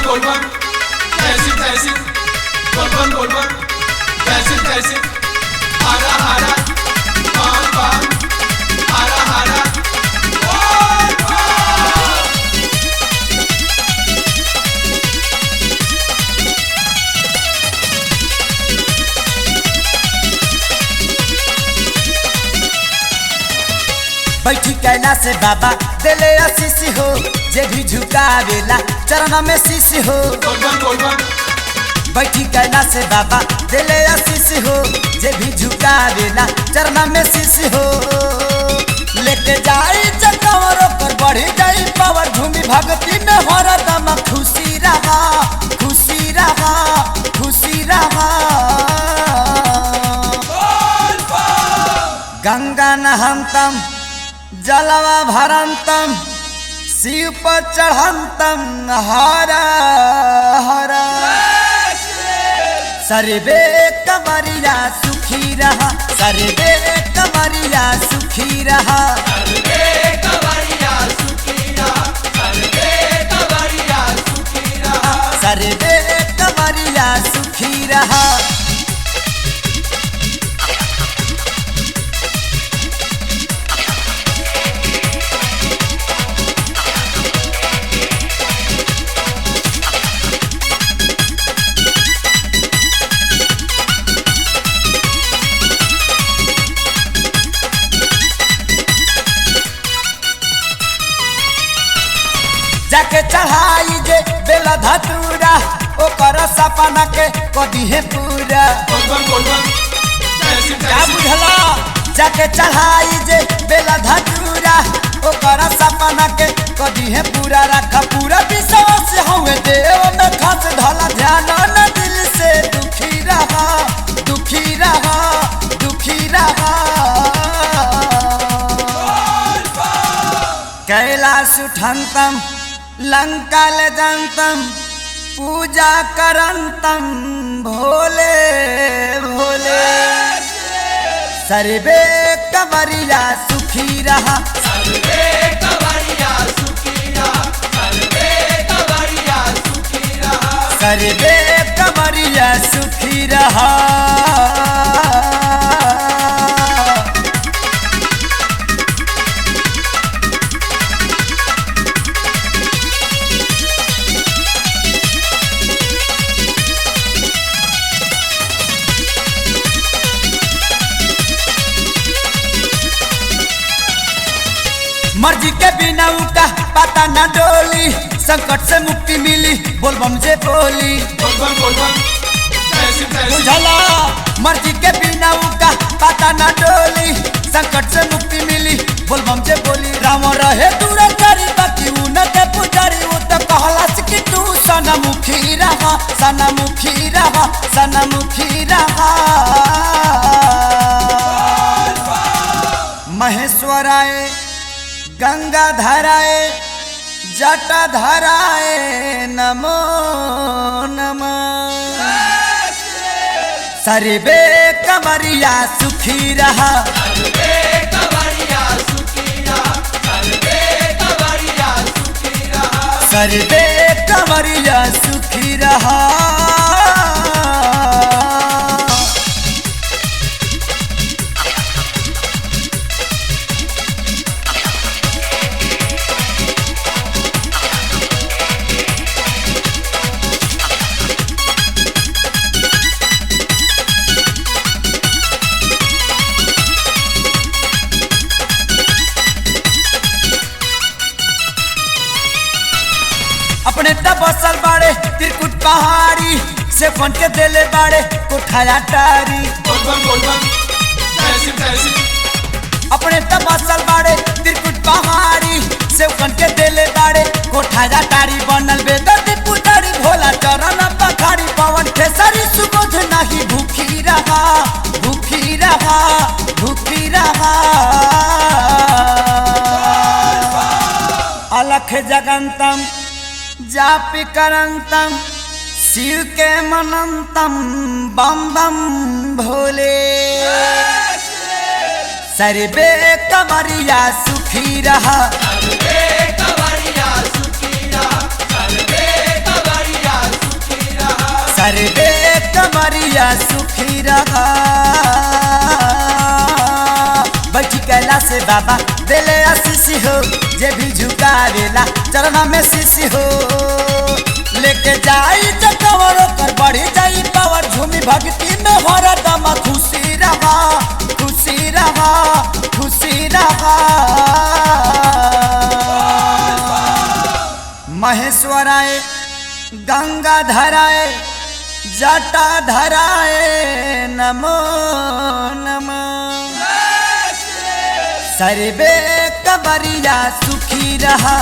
बोलबम जैसी तैसी बोलबम बोलबम जैसी तैसी हारा हारा बाम बाम हारा हारा बैठी कैला से बाबा दिले आशीष हो जे भी झुकावेला चरण में शीश हो। बोलबम बोलबम बैठी कैला से बाबा दिले आशीष हो जे भी झुकावेला चरण में शीश हो। लेके जाई चकवरों पर बढ़ी जाई पावर झूमी भक्ति में हरदम खुशी रहा खुशी रहा खुशी रहा। गंगा नहंतम जलवा भरंतम शिव पर चढ़ंतम हरा हरा। सर्वे कमरिया सुखी रहा सर्वे कमरिया सुखी रहा सर्वे कवरिया सुखी रहा सर्वे कवरिया सुखी रहा सर्वे कमरिया सुखी रहा। जाके चढ़ाई जे बेला धतूरा ओकर सपना के कदी है पूरा। बोलबम बोलबम जैसी क्या तैसी बुझला जाके चढ़ाई जे बेला धतूरा ओकर सपना के कदी है पूरा। रखा पूरा विश्वास हवे देव में खास धला ध्यान न दिल से दुखी रहा दुखी रहा दुखी रहा। कैलाश उठंतम लंका ले जनतम पूजा करंतम भोले भोले। सर्वे कवरिया सुखी रहा सर्वे कवरिया सुखी रहा सर्वे कवरिया सुखी रहा सर्वे कवरिया सुखी रहा। मर्जी के बिना उनका पता न डोली संकट से मुक्ति मिली बोलबम जे बोली। बोलबम बोलबम जैसी तैसी बुझला मर्जी के बिना उनका पता न डोली संकट से मुक्ति मिली बोलबम जे बोली। राम रहे दूर करी बाकी उनके पुजारी वो तो कहला कि तू सनमुखी रहा सनमुखी रहा सनमुखी रहा। महेश्वराय गंगा धराए जटा धराए नमो नमः। सर्वे कमरिया सुखी रहा सर्वे कवरिया सुखी रहा सर्वे कवरिया सुखी रहा सर्वे कमरिया सुखी रहा। अपने तबसल बाड़े त्रिकुट पहाड़ी से फन के देले बाड़े कोठाया टारी। बोलबम बोलबम जैसी तैसी अपने तबसल बाड़े त्रिकुट पहाड़ी से फन के देले बाड़े कोठाया टारी। बनल बेदर्दी पुजारी भोला चरण पखाड़ी पवन खेसरी सुबोध नहीं भूखी रहा भूखी रहा भूखी रहा। अलख जगंतम जापि करंतम शिव के मनंतम बम बम भोले। सर्वे कवरिया सुखी रहा सर्वे कवरिया सुखी रहा सर्वे कवरिया से बाबा दिले आशीष हो, जे भी झुकावेला चरण में शीश हो। लेके जाई जकवर कर बढ़ी जाई पावर, झूमी भक्ति में हरदम खुशी रहा, खुशी रहा, खुशी रहा। महेश्वराय गंगा धराए जटा धराए नमो नमः। सर्वे कबरिया सुखी रहा।